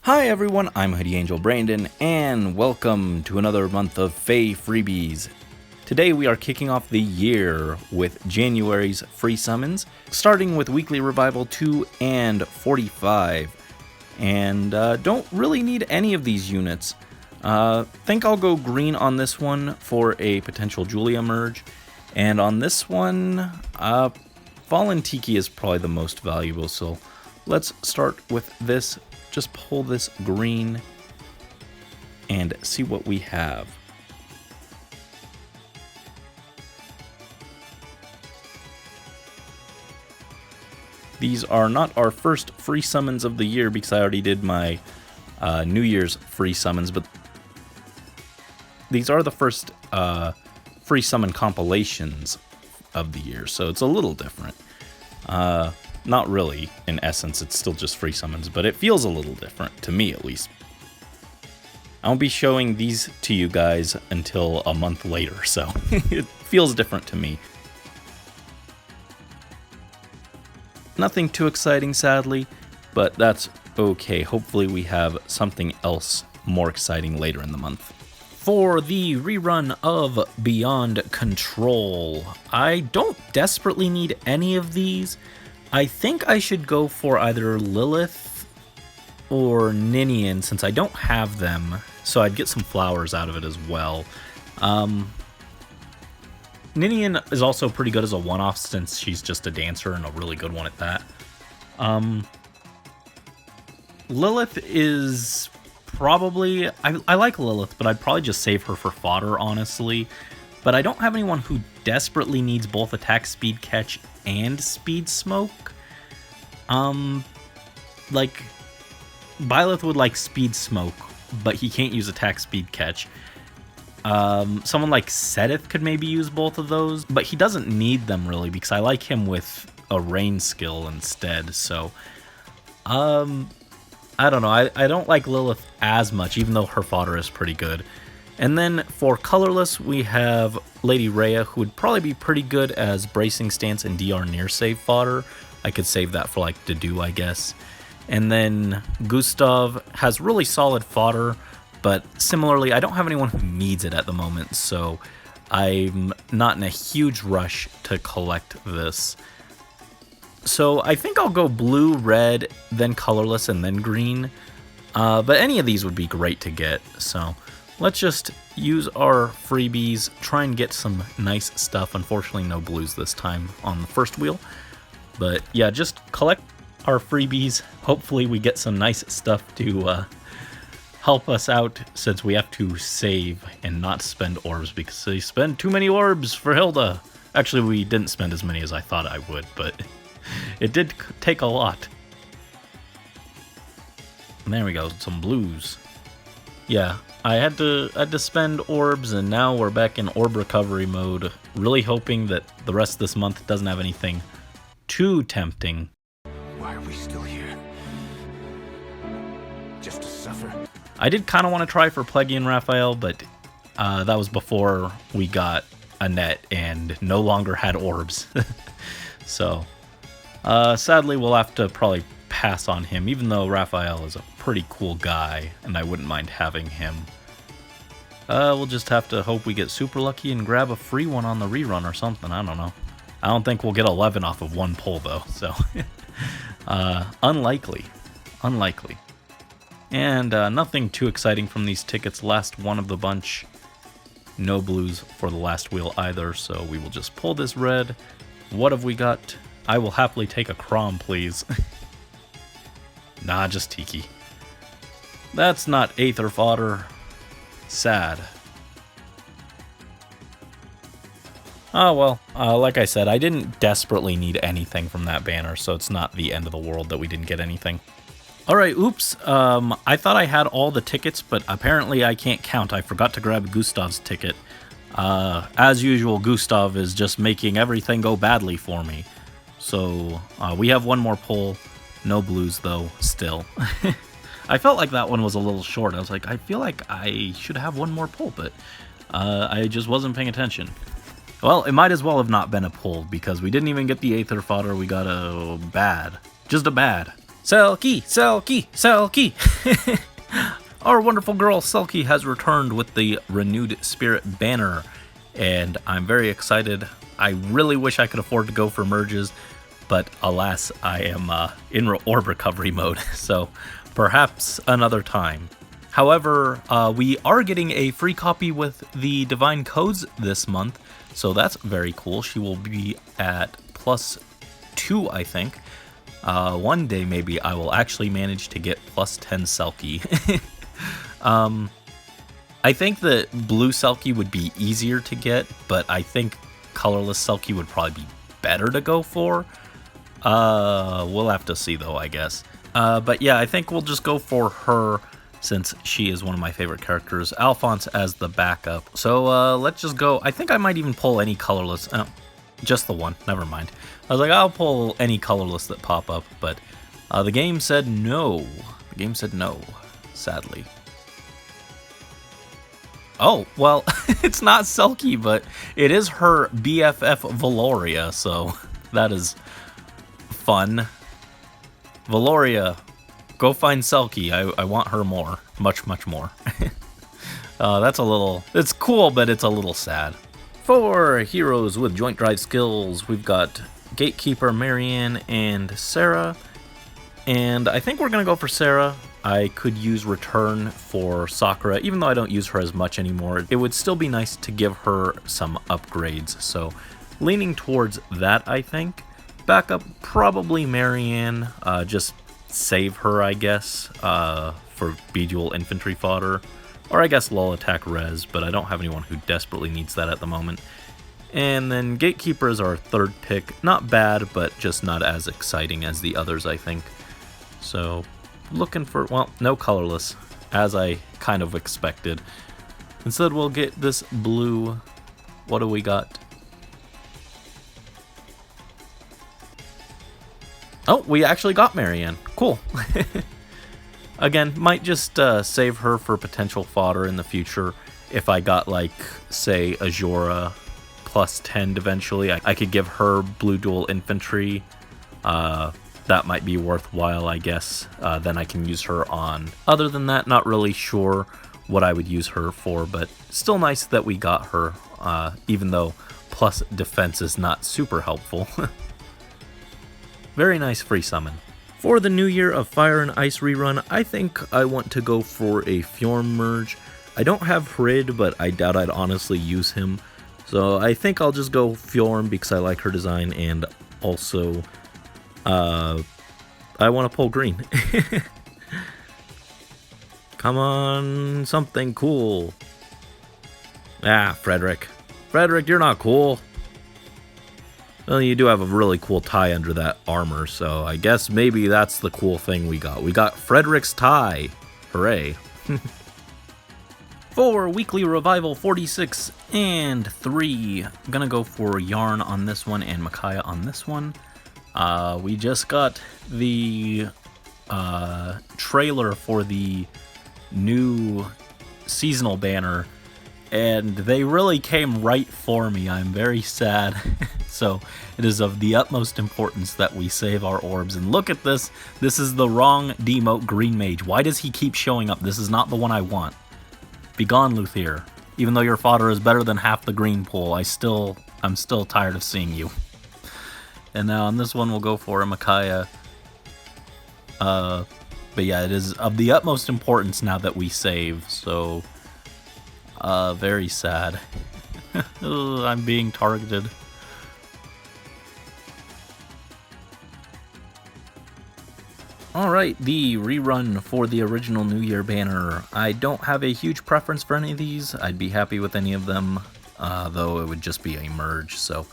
Hi everyone, I'm Hoodie Angel Brandon, and welcome to another month of FEH Freebies. Today we are kicking off the year with January's free summons, starting with Weekly Revival 2 and 45. And don't really need any of these units. Think I'll go green on this one for a potential Julia merge. And on this one, Fallen Tiki is probably the most valuable, so let's start with this. Just pull this green and see what we have. These are not our first free summons of the year because I already did my New Year's free summons, but these are the first free summon compilations of the year, so it's a little different. Not really, in essence, it's still just free summons, but it feels a little different, to me at least. I won't be showing these to you guys until a month later, so it feels different to me. Nothing too exciting, sadly, but that's okay. Hopefully we have something else more exciting later in the month. For the rerun of Beyond Control, I don't desperately need any of these. I think I should go for either Lilith or Ninian since I don't have them, so I'd get some flowers out of it as well. Ninian is also pretty good as a one-off since she's just a dancer and a really good one at that. Lilith is probably... I like Lilith, but I'd probably just save her for fodder, honestly. But I don't have anyone who desperately needs both attack, speed, catch, and speed smoke. Like, Byleth would like speed smoke, but he can't use attack, speed, catch. Someone like Sedith could maybe use both of those, but he doesn't need them really because I like him with a rain skill instead, so... I don't know, I don't like Lilith as much, even though her fodder is pretty good. And then for colorless, we have Lady Rhea, who would probably be pretty good as bracing stance and DR near save fodder. I could save that for like Dedue, I guess. And then Gustav has really solid fodder, but similarly, I don't have anyone who needs it at the moment, so I'm not in a huge rush to collect this. So I think I'll go blue, red, then colorless, and then green. But any of these would be great to get, so... Let's just use our freebies, try and get some nice stuff. Unfortunately, no blues this time on the first wheel. But yeah, just collect our freebies. Hopefully we get some nice stuff to help us out since we have to save and not spend orbs because they spend too many orbs for Hilda. Actually, we didn't spend as many as I thought I would, but it did take a lot. And there we go, some blues. Yeah, I had to spend orbs, and now we're back in orb recovery mode. Really hoping that the rest of this month doesn't have anything too tempting. Why are we still here? Just to suffer? I did kind of want to try for Plegian Raphael, but that was before we got a net and no longer had orbs. So, sadly, we'll have to probably pass on him, even though Raphael is a pretty cool guy, and I wouldn't mind having him. We'll just have to hope we get super lucky and grab a free one on the rerun or something, I don't know. I don't think we'll get 11 off of one pull, though, so... unlikely. Unlikely. And nothing too exciting from these tickets, last one of the bunch. No blues for the last wheel either, so we will just pull this red. What have we got? I will happily take a Crom, please. Nah, just Tiki. That's not Aether fodder. Sad. Oh well, like I said, I didn't desperately need anything from that banner, so it's not the end of the world that we didn't get anything. Alright, oops, I thought I had all the tickets, but apparently I can't count. I forgot to grab Gustav's ticket. As usual, Gustav is just making everything go badly for me. So, we have one more pull. No blues, though, still. I felt like that one was a little short. I was like, I feel like I should have one more pull, but I just wasn't paying attention. Well, it might as well have not been a pull, because we didn't even get the Aether fodder, we got a bad. Just a bad. Selkie! Selkie! Selkie! Our wonderful girl Selkie has returned with the renewed Spirit banner, and I'm very excited. I really wish I could afford to go for merges, but alas, I am in orb recovery mode, so perhaps another time. However, we are getting a free copy with the Divine Codes this month, so that's very cool. She will be at +2, I think. One day maybe I will actually manage to get +10 Selkie. I think that blue Selkie would be easier to get, but I think colorless Selkie would probably be better to go for. We'll have to see though, I guess. But yeah, I think we'll just go for her since she is one of my favorite characters. Alphonse as the backup. So let's just go. I think I might even pull any colorless. Oh, just the one. Never mind. I was like, I'll pull any colorless that pop up, but the game said no. The game said no, sadly. Oh, well, it's not Selkie, but it is her BFF Valoria, so that is fun. Valoria, go find Selkie. I want her more. Much, much more. That's a little... It's cool, but it's a little sad. For heroes with joint drive skills, we've got Gatekeeper, Marianne, and Sarah. And I think we're going to go for Sarah. I could use Return for Sakura, even though I don't use her as much anymore. It would still be nice to give her some upgrades, so leaning towards that, I think. Backup, probably Marianne, just save her, I guess, for Bejewel infantry fodder. Or I guess low attack res, but I don't have anyone who desperately needs that at the moment. And then Gatekeeper is our third pick. Not bad, but just not as exciting as the others, I think. So, looking for, well, no colorless, as I kind of expected. Instead, we'll get this blue. What do we got? Oh, we actually got Marianne. Cool. Again, might just save her for potential fodder in the future. If I got, like, say, Azura +10 eventually, I could give her blue dual infantry. That might be worthwhile, I guess. Then I can use her on. Other than that, not really sure what I would use her for, but still nice that we got her, even though plus defense is not super helpful. Very nice free summon. For the New Year of Fire and Ice rerun, I think I want to go for a Fjorm merge. I don't have Hrid, but I doubt I'd honestly use him. So I think I'll just go Fjorm because I like her design, and also I want to pull green. Come on, something cool. Ah, Frederick. Frederick, you're not cool. Well, you do have a really cool tie under that armor, so I guess maybe that's the cool thing we got. We got Frederick's tie. Hooray. For Weekly Revival 46 and 3, I'm gonna go for Yarn on this one and Micaiah on this one. We just got the trailer for the new seasonal banner, and they really came right for me. I'm very sad. So it is of the utmost importance that we save our orbs. And look at this. This is the wrong demote Green Mage. Why does he keep showing up? This is not the one I want. Begone, Luthier. Even though your fodder is better than half the green pool, I'm still tired of seeing you. And now on this one, we'll go for a Micaiah. But yeah, it is of the utmost importance now that we save. So, very sad. Ugh, I'm being targeted. Alright, the rerun for the original New Year banner. I don't have a huge preference for any of these. I'd be happy with any of them, though it would just be a merge, so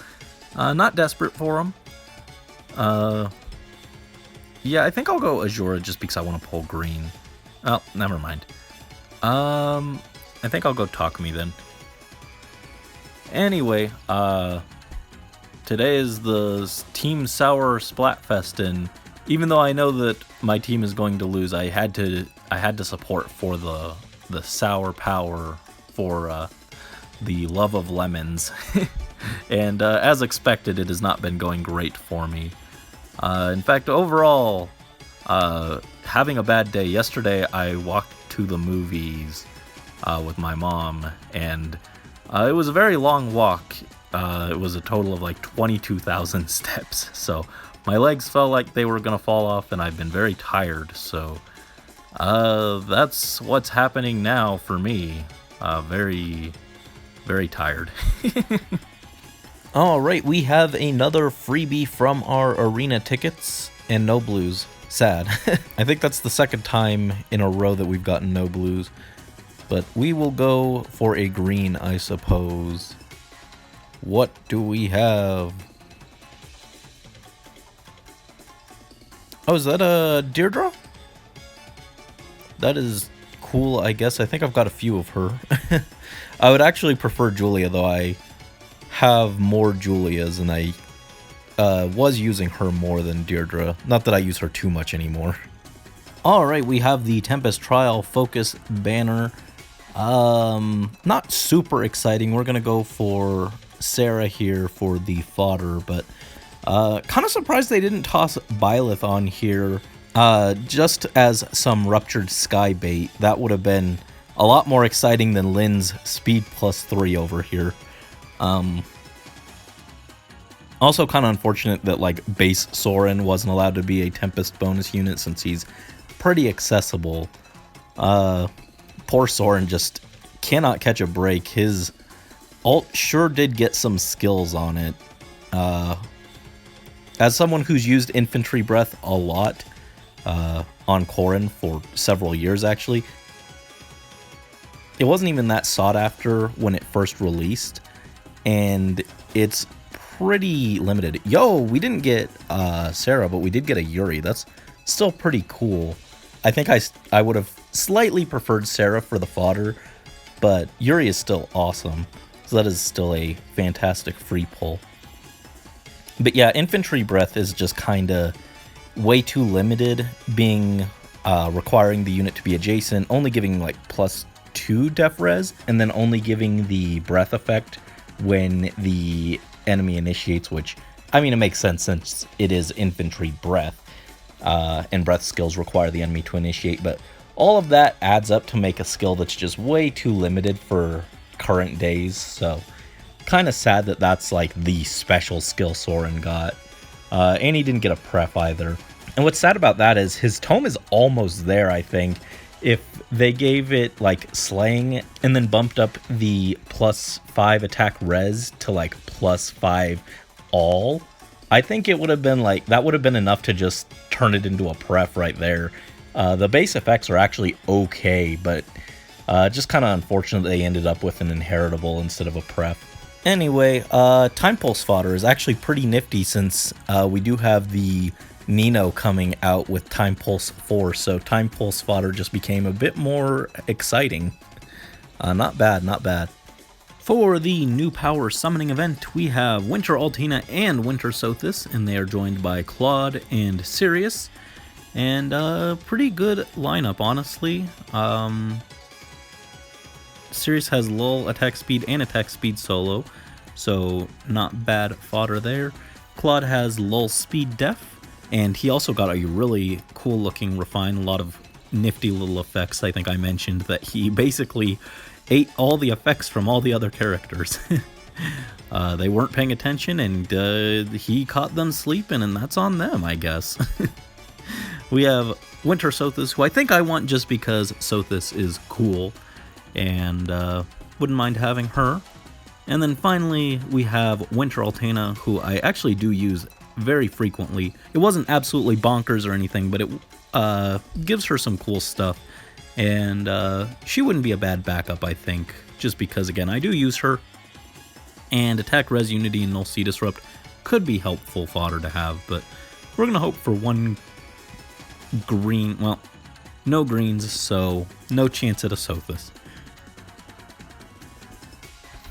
not desperate for them. Yeah, I think I'll go Azura just because I want to pull green. Oh, never mind. I think I'll go Takumi then. Anyway, today is the Team Sour Splatfest, and even though I know that my team is going to lose, I had to support for the sour power, for the love of lemons. And as expected, it has not been going great for me. In fact, overall, having a bad day. Yesterday, I walked to the movies with my mom, and it was a very long walk. It was a total of like 22,000 steps, so my legs felt like they were gonna fall off, and I've been very tired, so that's what's happening now for me. Very, very tired. Alright, we have another freebie from our arena tickets, and no blues. Sad. I think that's the second time in a row that we've gotten no blues. But we will go for a green, I suppose. What do we have? Oh, is that a Deirdre? That is cool, I guess. I think I've got a few of her. I would actually prefer Julia, though. I have more Julias, and I was using her more than Deirdre. Not that I use her too much anymore. Alright, we have the Tempest Trial Focus banner. Not super exciting. We're gonna go for Sarah here for the fodder, but kind of surprised they didn't toss Byleth on here just as some Ruptured Sky bait. That would have been a lot more exciting than Lynn's Speed +3 over here. Also kind of unfortunate that like base Soren wasn't allowed to be a Tempest bonus unit since he's pretty accessible. Poor Soren just cannot catch a break. His ult sure did get some skills on it. As someone who's used Infantry Breath a lot on Corrin for several years actually, it wasn't even that sought after when it first released, and it's pretty limited. Yo, we didn't get Sarah, but we did get a Yuri. That's still pretty cool. I think I would have slightly preferred Sarah for the fodder, but Yuri is still awesome. So that is still a fantastic free pull. But yeah, Infantry Breath is just kind of way too limited, being requiring the unit to be adjacent, only giving like +2 def res, and then only giving the breath effect when the enemy initiates, which, I mean, it makes sense since it is Infantry Breath, and breath skills require the enemy to initiate, but all of that adds up to make a skill that's just way too limited for current days, so kind of sad that that's like the special skill Soren got. And he didn't get a pref either. And what's sad about that is his tome is almost there, I think. If they gave it like slaying and then bumped up the +5 attack res to like +5 all, I think it would have been like, that would have been enough to just turn it into a pref right there. The base effects are actually okay, but just kind of unfortunate they ended up with an inheritable instead of a pref. Anyway, Time Pulse fodder is actually pretty nifty since we do have the Nino coming out with Time Pulse 4, so Time Pulse fodder just became a bit more exciting. Not bad, not bad. For the new power summoning event, we have Winter Altina and Winter Sothis, and they are joined by Claude and Sirius. And pretty good lineup, honestly. Sirius has lull attack speed and attack speed solo, so not bad fodder there. Claude has lull speed def, and he also got a really cool looking refine, a lot of nifty little effects. I think I mentioned that he basically ate all the effects from all the other characters. They weren't paying attention, and he caught them sleeping, and that's on them, I guess. We have Winter Sothis, who I think I want just because Sothis is cool, and wouldn't mind having her. And then finally, we have Winter Altina, who I actually do use very frequently. It wasn't absolutely bonkers or anything, but it gives her some cool stuff, and she wouldn't be a bad backup, I think, just because, again, I do use her, and Attack Res Unity and Null Sea Disrupt could be helpful fodder to have, but we're going to hope for one green, well, no greens, so no chance at a Sothis.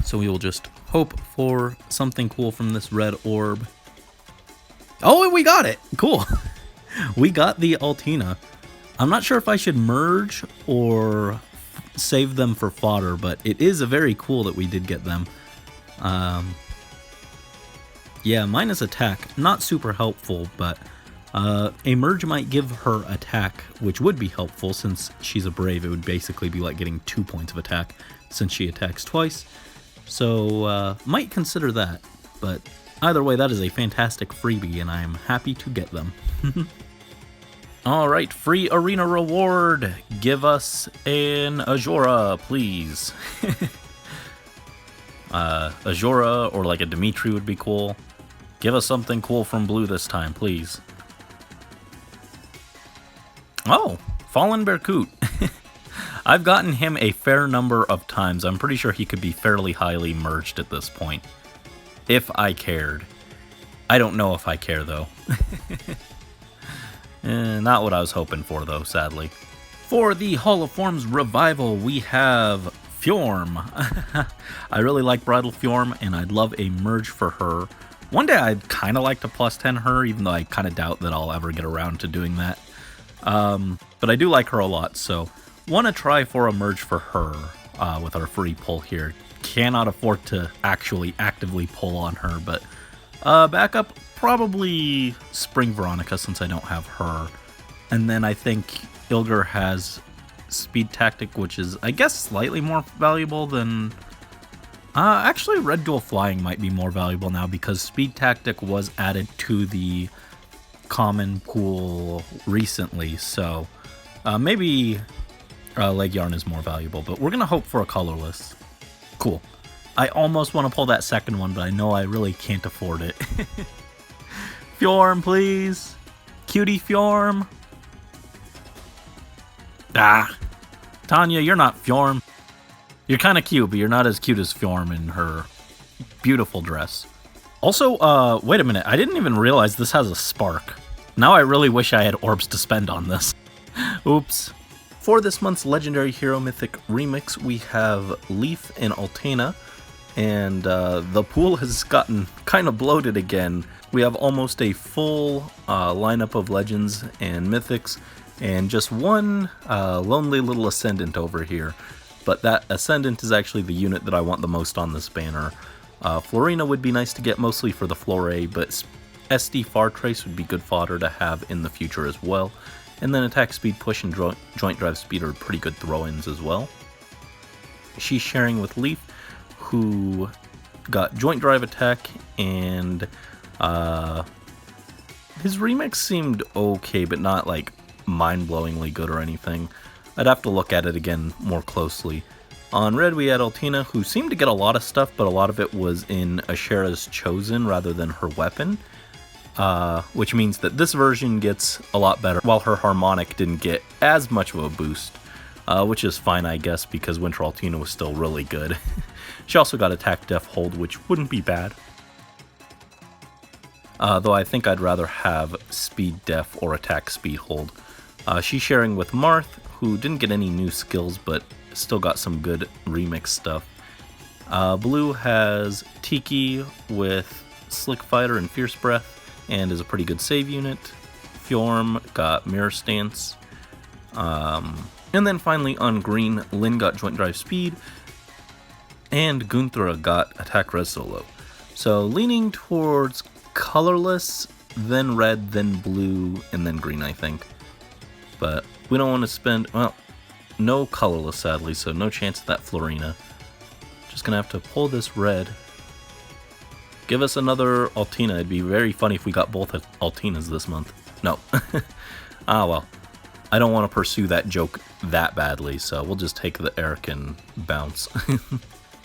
So we will just hope for something cool from this red orb. Oh, we got it! Cool. We got the Altina. I'm not sure if I should merge or save them for fodder, but it is very cool that we did get them. Yeah, minus attack, not super helpful, but a merge might give her attack, which would be helpful since she's a brave. It would basically be like getting 2 points of attack since she attacks twice. So might consider that, but either way, that is a fantastic freebie, and I am happy to get them. Alright, free arena reward. Give us an Azura, please. Azura or like a Dimitri would be cool. Give us something cool from blue this time, please. Oh, Fallen Berkut. I've gotten him a fair number of times. I'm pretty sure he could be fairly highly merged at this point. If I cared. I don't know if I care, though. Not what I was hoping for, though, sadly. For the Hall of Forms revival, we have Fjorm. I really like Bridal Fjorm, and I'd love a merge for her. One day I'd kind of like to plus 10 her, even though I kind of doubt that I'll ever get around to doing that. But I do like her a lot, so want to try for a merge for her with our free pull here. Cannot afford to actually actively pull on her, but backup, probably Spring Veronica since I don't have her. And then I think Ilger has Speed Tactic, which is, I guess, slightly more valuable than... actually, Red Dual Flying might be more valuable now because Speed Tactic was added to the common pool recently, so maybe Leg Yarn is more valuable, but we're going to hope for a colorless. Cool. I almost want to pull that second one, but I know I really can't afford it. Fjorm, please. Cutie Fjorm. Ah. Tanya, you're not Fjorm. You're kind of cute, but you're not as cute as Fjorm in her beautiful dress. Also, wait a minute. I didn't even realize this has a spark. Now I really wish I had orbs to spend on this. Oops. For this month's Legendary Hero Mythic Remix, we have Leaf and Altena. And the pool has gotten kind of bloated again. We have almost a full lineup of Legends and Mythics, and just one lonely little Ascendant over here. But that Ascendant is actually the unit that I want the most on this banner. Florina would be nice to get mostly for the Flore, but SD Far Trace would be good fodder to have in the future as well. And then Attack Speed Push and Joint Drive Speed are pretty good throw-ins as well. She's sharing with Leaf, who got Joint Drive Attack, and his remix seemed okay, but not like mind-blowingly good or anything. I'd have to look at it again more closely. On red, we had Altena, who seemed to get a lot of stuff, but a lot of it was in Ashera's Chosen rather than her weapon. Which means that this version gets a lot better, while her Harmonic didn't get as much of a boost. Which is fine, I guess, because Winter Altena was still really good. She also got Attack Def Hold, which wouldn't be bad. Though I think I'd rather have Speed Def or Attack Speed Hold. She's sharing with Marth, who didn't get any new skills, but still got some good remix stuff. Blue has Tiki with Slick Fighter and Fierce Breath, and is a pretty good save unit. Fjorm got Mirror Stance. And then finally on green, Lyn got Joint Drive Speed, and Gunthra got Attack Res Solo. So leaning towards colorless, then red, then blue, and then green, I think. But we don't want to spend, well, no colorless sadly, so no chance of that Florina. Just gonna have to pull this red. Give us another Altena. It'd be very funny if we got both Altenas this month. No. Ah, well. I don't want to pursue that joke that badly, so we'll just take the Eric and bounce.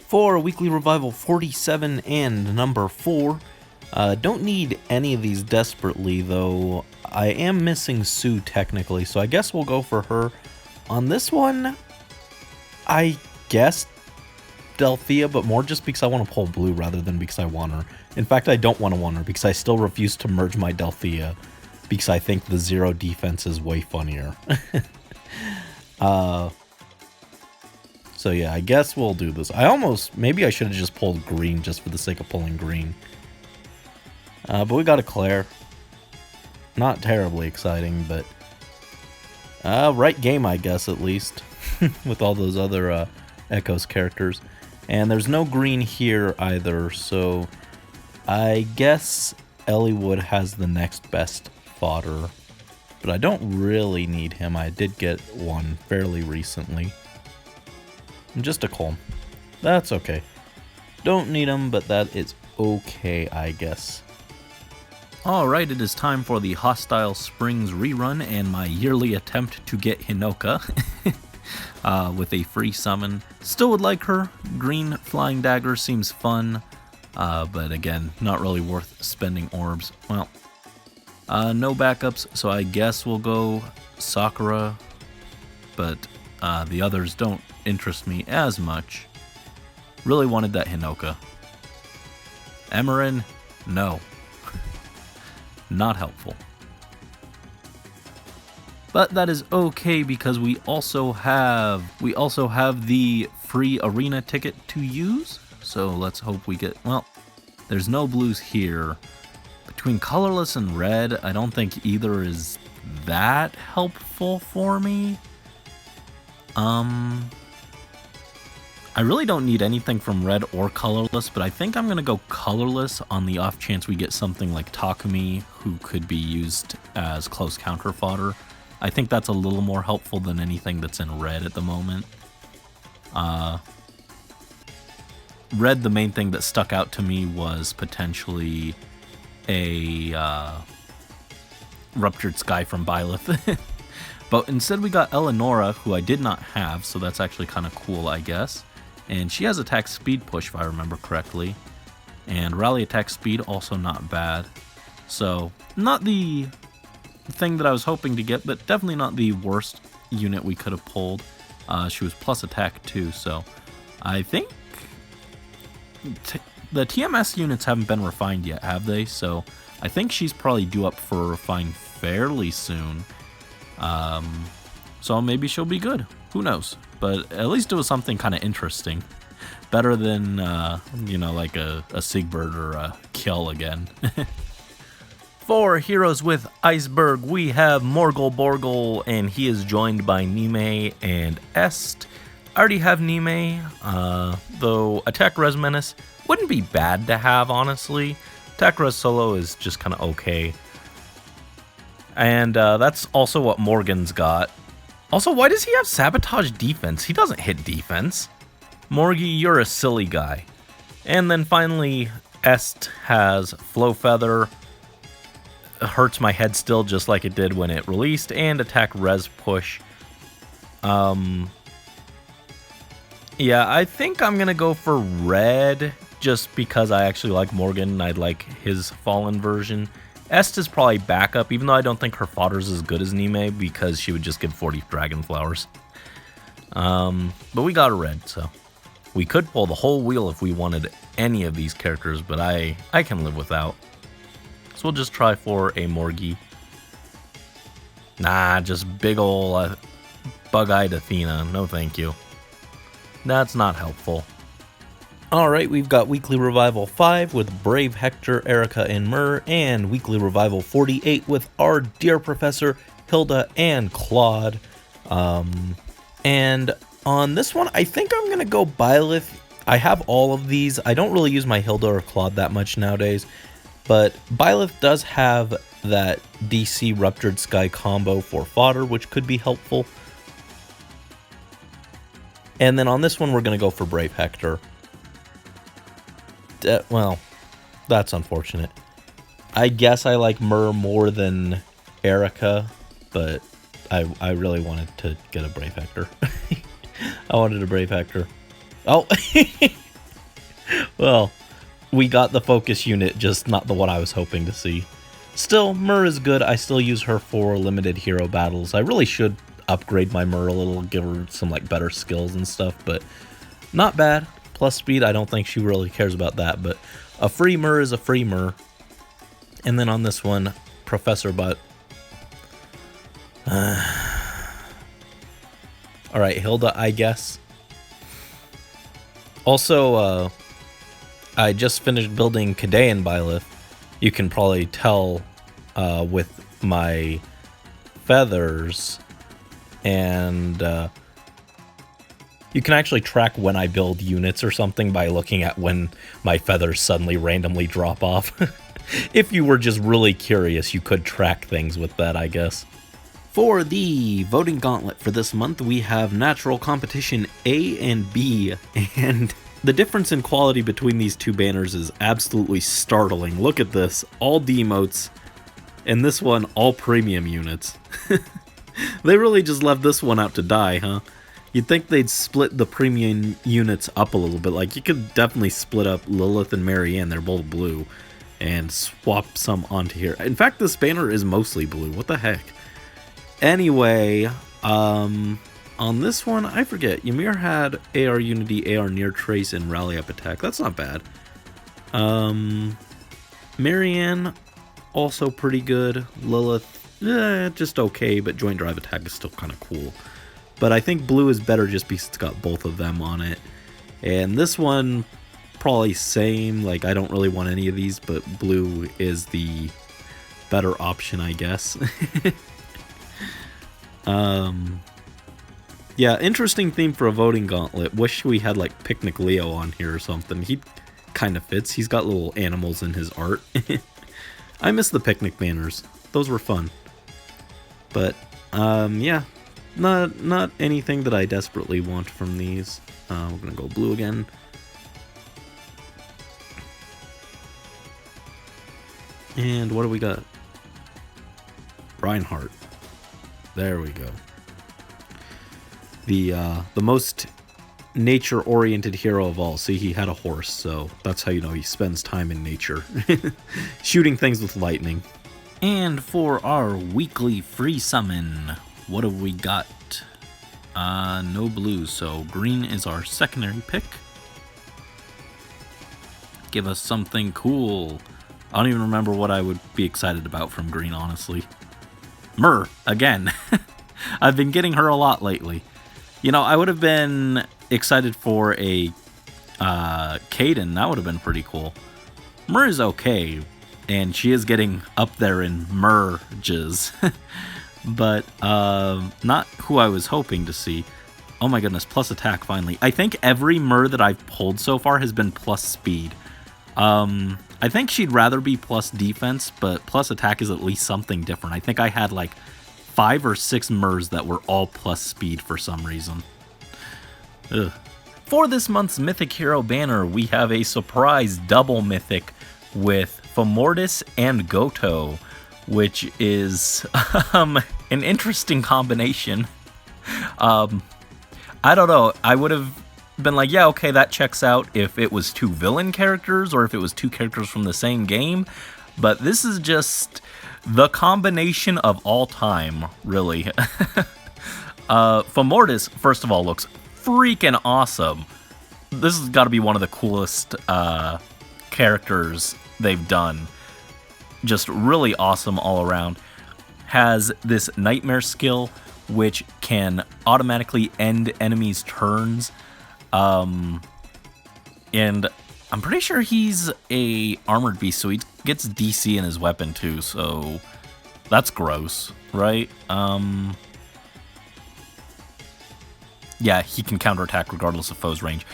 For Weekly Revival 47 and number 4, don't need any of these desperately, though I am missing Sue technically, so I guess we'll go for her. On this one, I guess Delphia, but more just because I want to pull blue rather than because I want her. In fact, I don't want to want her because I still refuse to merge my Delphia because I think the 0 defense is way funnier. So yeah, I guess we'll do this. Maybe I should have just pulled green just for the sake of pulling green. But we got a Claire. Not terribly exciting, but right game, I guess, at least, with all those other Echoes characters. And there's no green here either, so I guess Eliwood has the next best fodder, but I don't really need him. I did get one fairly recently. Just a Colm. That's okay. Don't need him, but that is okay, I guess. Alright, it is time for the Hostile Springs rerun and my yearly attempt to get Hinoka with a free summon. Still would like her. Green Flying Dagger seems fun, but again, not really worth spending orbs. Well, no backups, so I guess we'll go Sakura, but the others don't interest me as much. Really wanted that Hinoka. Emerin, no. Not helpful. But that is okay because we also have the free arena ticket to use. So let's hope we get, well, there's no blues here. Between colorless and red, I don't think either is that helpful for me. I really don't need anything from red or colorless, but I think I'm going to go colorless on the off chance we get something like Takumi, who could be used as close counter fodder. I think that's a little more helpful than anything that's in red at the moment. Red, the main thing that stuck out to me was potentially a Ruptured Sky from Byleth. But instead we got Eleonora, who I did not have, so that's actually kind of cool, I guess. And she has attack speed push, if I remember correctly. And rally attack speed, also not bad. So, not the thing that I was hoping to get, but definitely not the worst unit we could have pulled. She was plus attack too, so I think the TMS units haven't been refined yet, have they? So I think she's probably due up for refine fairly soon. So maybe she'll be good. Who knows? But at least it was something kind of interesting. Better than, like a Siegbert or a Kjell again. For Heroes with Iceberg, we have Morgul Borgul, and he is joined by Nime and Est. I already have Nime, though Attack Res Menace wouldn't be bad to have, honestly. Attack Res Solo is just kind of okay. And that's also what Morgan's got. Also, why does he have Sabotage Defense? He doesn't hit defense. Morgie, you're a silly guy. And then finally, Est has Flow Feather. Hurts my head still just like it did when it released. And Attack Res Push. Yeah, I think I'm going to go for red. Just because I actually like Morgan and I like his Fallen version. Est is probably backup, even though I don't think her fodder is as good as Nime because she would just give 40 Dragon Flowers. But we got a red, so we could pull the whole wheel if we wanted any of these characters, but I can live without. So we'll just try for a Morgie. Nah, just big ol' bug-eyed Athena. No thank you. That's not helpful. Alright, we've got Weekly Revival 5 with Brave Hector, Erica, and Myrrh, and Weekly Revival 48 with our dear Professor, Hilda, and Claude. And on this one, I think I'm going to go Byleth. I have all of these. I don't really use my Hilda or Claude that much nowadays, but Byleth does have that DC Ruptured Sky combo for fodder, which could be helpful. And then on this one, we're going to go for Brave Hector. Well, that's unfortunate. I guess I like Myrrh more than Erica, but I really wanted to get a Brave Hector. I wanted a Brave Hector. Oh! Well, we got the focus unit, just not the one I was hoping to see. Still, Myrrh is good. I still use her for limited hero battles. I really should upgrade my Myrrh a little, give her some better skills and stuff, but not bad. Plus speed, I don't think she really cares about that, but a free Myrrh is a free Myrrh. And then on this one, Professor Butt. Alright, Hilda, I guess. Also, I just finished building Kadean Byleth. You can probably tell with my feathers. And You can actually track when I build units or something by looking at when my feathers suddenly randomly drop off. If you were just really curious, you could track things with that, I guess. For the voting gauntlet for this month, we have Natural Competition A and B, and the difference in quality between these two banners is absolutely startling. Look at this, all D-emotes, and this one, all premium units. They really just left this one out to die, huh? You'd think they'd split the premium units up a little bit. Like, you could definitely split up Lilith and Marianne, they're both blue, and swap some onto here. In fact, this banner is mostly blue, what the heck? Anyway, on this one, I forget, Ymir had AR Unity, AR Near Trace, and Rally Up Attack. That's not bad. Marianne, also pretty good. Lilith, just okay, but Joint Drive Attack is still kind of cool. But I think blue is better just because it's got both of them on it. And this one, probably same. Like, I don't really want any of these, but blue is the better option, I guess. Yeah, interesting theme for a voting gauntlet. Wish we had like Picnic Leo on here or something. He kind of fits. He's got little animals in his art. I miss the picnic banners. Those were fun. But yeah, not anything that I desperately want from these. We're gonna go blue again. And what do we got? Reinhardt. There we go. The most nature-oriented hero of all. See, he had a horse, so that's how you know he spends time in nature. Shooting things with lightning. And for our weekly free summon, what have we got? No blue, so green is our secondary pick. Give us something cool. I don't even remember what I would be excited about from green, honestly. Myrrh, again. I've been getting her a lot lately. You know, I would have been excited for a Kaden. That would have been pretty cool. Myrrh is okay, and she is getting up there in merges. But not who I was hoping to see. Oh my goodness, plus attack finally. I think every Myrrh that I've pulled so far has been plus speed. I think she'd rather be plus defense, but plus attack is at least something different. I think I had like 5 or 6 Myrrhs that were all plus speed for some reason. Ugh. For this month's Mythic Hero banner, we have a surprise double Mythic with Femortis and Goto, which is an interesting combination. I don't know. I would have been like, yeah, okay, that checks out if it was 2 villain characters or if it was 2 characters from the same game. But this is just the combination of all time, really. Femortis, first of all, looks freaking awesome. This has got to be one of the coolest characters they've done. Just really awesome all around. Has this Nightmare skill, which can automatically end enemies' turns. And I'm pretty sure he's a armored beast, so he gets DC in his weapon too, so that's gross, right? Yeah, he can counterattack regardless of foe's range.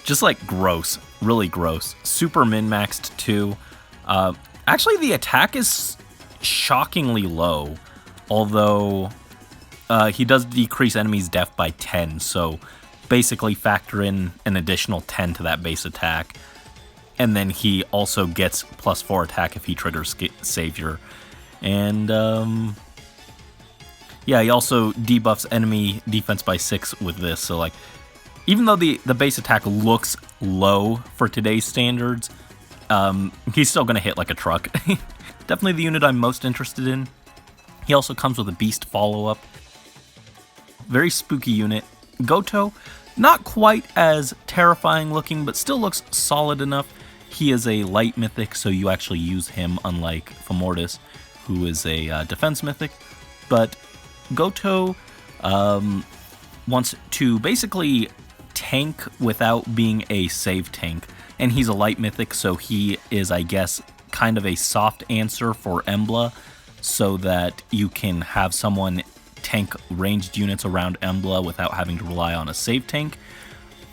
Just like gross, really gross. Super min-maxed too. Actually, the attack is shockingly low, although he does decrease enemies' def by 10, so basically factor in an additional 10 to that base attack. And then he also gets plus 4 attack if he triggers Savior. And yeah, he also debuffs enemy defense by 6 with this. So like, even though the base attack looks low for today's standards, he's still going to hit like a truck. Definitely the unit I'm most interested in. He also comes with a beast follow-up. Very spooky unit. Goto, not quite as terrifying looking, but still looks solid enough. He is a light mythic, so you actually use him, unlike Femortis, who is a defense mythic. But Goto wants to basically tank without being a save tank. And he's a light mythic, so he is, I guess, kind of a soft answer for Embla, so that you can have someone tank ranged units around Embla without having to rely on a save tank.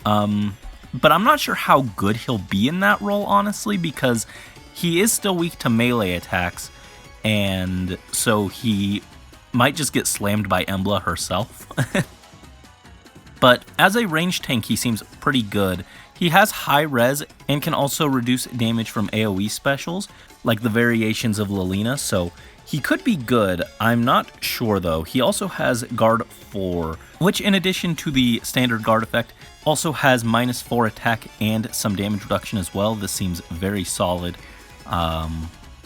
But I'm not sure how good he'll be in that role, honestly, because he is still weak to melee attacks, and so he might just get slammed by Embla herself. But as a ranged tank, he seems pretty good. He has high res and can also reduce damage from AoE specials, like the variations of Lilina, so he could be good. I'm not sure though. He also has Guard 4, which in addition to the standard guard effect, also has -4 attack and some damage reduction as well. This seems very solid.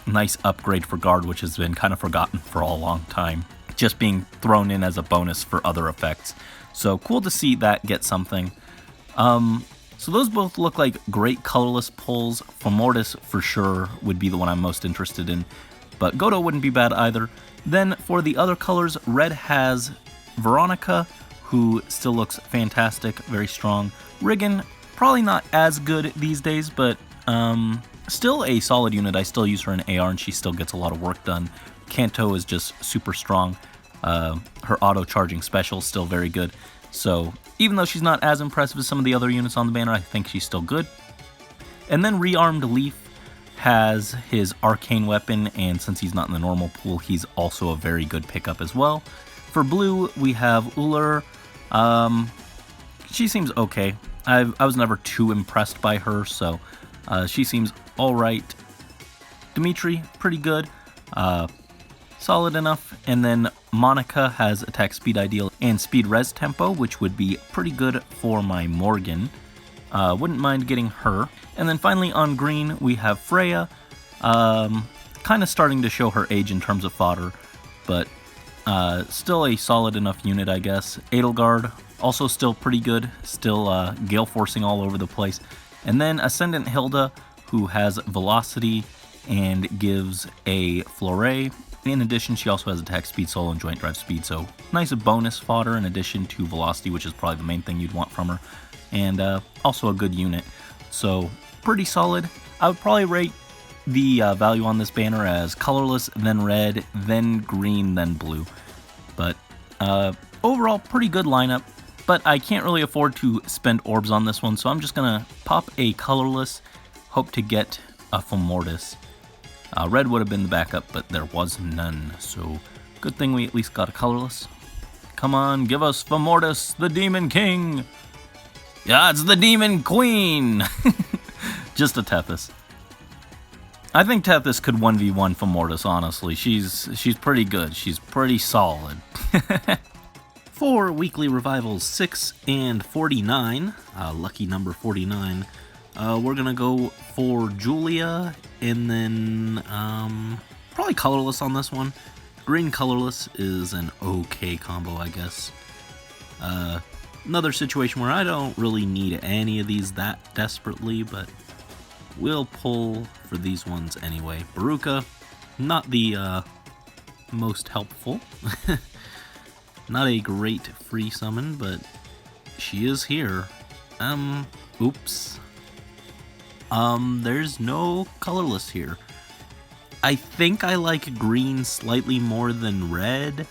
Nice upgrade for guard, which has been kind of forgotten for a long time, just being thrown in as a bonus for other effects. So cool to see that get something. So those both look like great colorless pulls. Femortis for sure would be the one I'm most interested in, but Godo wouldn't be bad either. Then for the other colors, red has Veronica, who still looks fantastic, very strong. Riggin, probably not as good these days, but still a solid unit. I still use her in AR and she still gets a lot of work done. Kanto is just super strong. Her auto-charging special is still very good. So even though she's not as impressive as some of the other units on the banner, I think she's still good. And then Rearmed Leaf has his arcane weapon, and since he's not in the normal pool, he's also a very good pickup as well. For blue, we have Ullr. She seems okay. I was never too impressed by her, so she seems alright. Dimitri, pretty good. Solid enough. And then Monica has attack speed ideal and speed res tempo, which would be pretty good for my Morgan. Wouldn't mind getting her. And then finally on green, we have Freya. Kind of starting to show her age in terms of fodder, but still a solid enough unit, I guess. Edelgard, also still pretty good. Still gale forcing all over the place. And then Ascendant Hilda, who has velocity and gives a flurry. In addition, she also has attack speed, solo, and joint drive speed, so nice bonus fodder in addition to velocity, which is probably the main thing you'd want from her, and also a good unit. So pretty solid. I would probably rate the value on this banner as colorless, then red, then green, then blue. But overall, pretty good lineup, but I can't really afford to spend orbs on this one, so I'm just going to pop a colorless, hope to get a Femortis. Red would have been the backup, but there was none, so good thing we at least got a colorless. Come on, give us Femortis, the Demon King! Yeah, it's the Demon Queen! Just a Tethys. I think Tethys could 1v1 Femortis, honestly. She's pretty good. She's pretty solid. For weekly revivals 6 and 49, lucky number 49, we're going to go for Julia, and then probably colorless on this one. Green colorless is an okay combo, I guess. Another situation where I don't really need any of these that desperately, but we'll pull for these ones anyway. Baruka, not the most helpful. Not a great free summon, but she is here. Oops. There's no colorless here. I think I like green slightly more than red.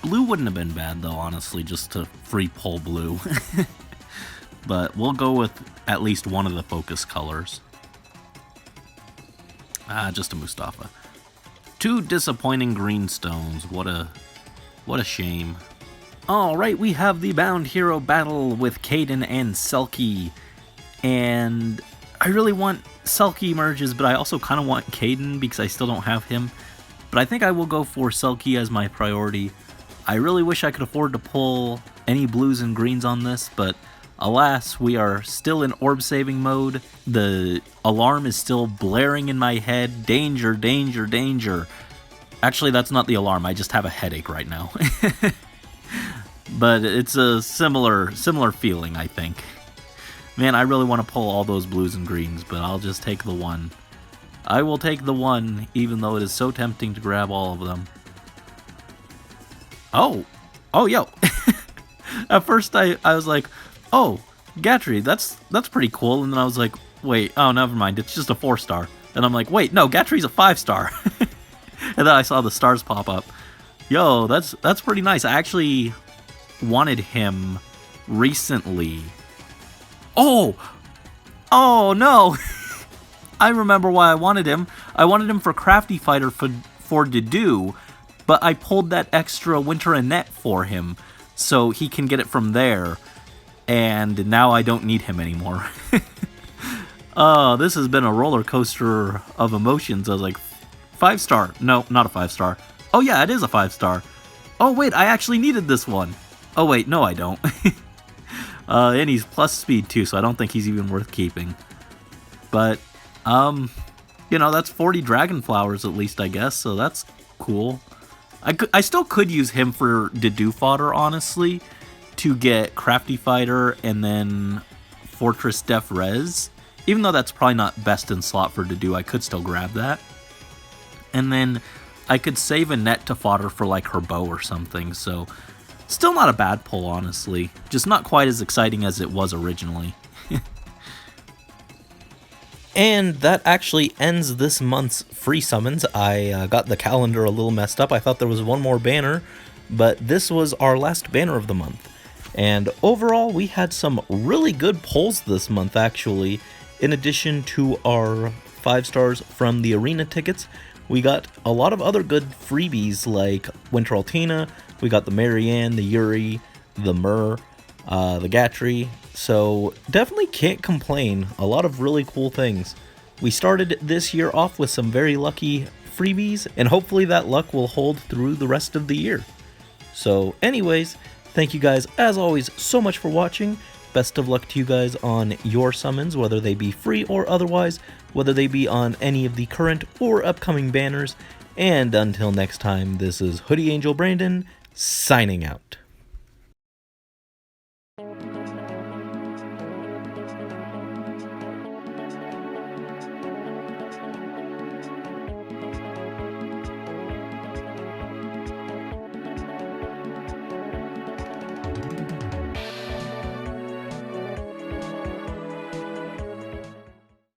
Blue wouldn't have been bad though, honestly, just to free pull blue. But we'll go with at least one of the focus colors. Just a Mustafa. 2 disappointing green stones. What a shame. Alright, we have the Bound Hero battle with Kaden and Selkie. And I really want Selkie merges, but I also kind of want Kaden because I still don't have him. But I think I will go for Selkie as my priority. I really wish I could afford to pull any blues and greens on this, but alas, we are still in orb saving mode. The alarm is still blaring in my head. Danger, danger, danger. Actually, that's not the alarm. I just have a headache right now. But it's a similar feeling, I think. Man, I really want to pull all those blues and greens, but I'll just take the one. I will take the one, even though it is so tempting to grab all of them. Oh, yo. At first I was like, oh, Gatry, that's pretty cool. And then I was like, wait, oh, never mind. It's just a 4-star. And I'm like, wait, no, Gatry's a 5-star. And then I saw the stars pop up. Yo, that's pretty nice. I actually wanted him recently Oh! Oh, no! I remember why I wanted him. I wanted him for Crafty Fighter for Dedue, but I pulled that extra Winter Annette for him, so he can get it from there, and now I don't need him anymore. Oh, this has been a roller coaster of emotions. I was like, 5-star. No, not a 5-star. Oh yeah, it is a 5-star. Oh wait, I actually needed this one. Oh wait, no I don't. And he's plus speed too, so I don't think he's even worth keeping. But, you know, that's 40 Dragon Flowers at least, I guess, so that's cool. I still could use him for Dedue fodder, honestly, to get Crafty Fighter and then Fortress Def Res. Even though that's probably not best in slot for Dedue, I could still grab that. And then I could save Annette to fodder for like her bow or something, so still not a bad pull, honestly. Just not quite as exciting as it was originally. And that actually ends this month's free summons. I got the calendar a little messed up. I thought there was one more banner, but this was our last banner of the month. And overall, we had some really good pulls this month, actually. In addition to our 5 stars from the arena tickets, we got a lot of other good freebies like Winter Altina, we got the Marianne, the Yuri, the Myrrh, the Gatry, so definitely can't complain. A lot of really cool things. We started this year off with some very lucky freebies, and hopefully that luck will hold through the rest of the year. So anyways, thank you guys as always so much for watching. Best of luck to you guys on your summons, whether they be free or otherwise, whether they be on any of the current or upcoming banners. And until next time, this is Hoodie Angel Brandon, signing out.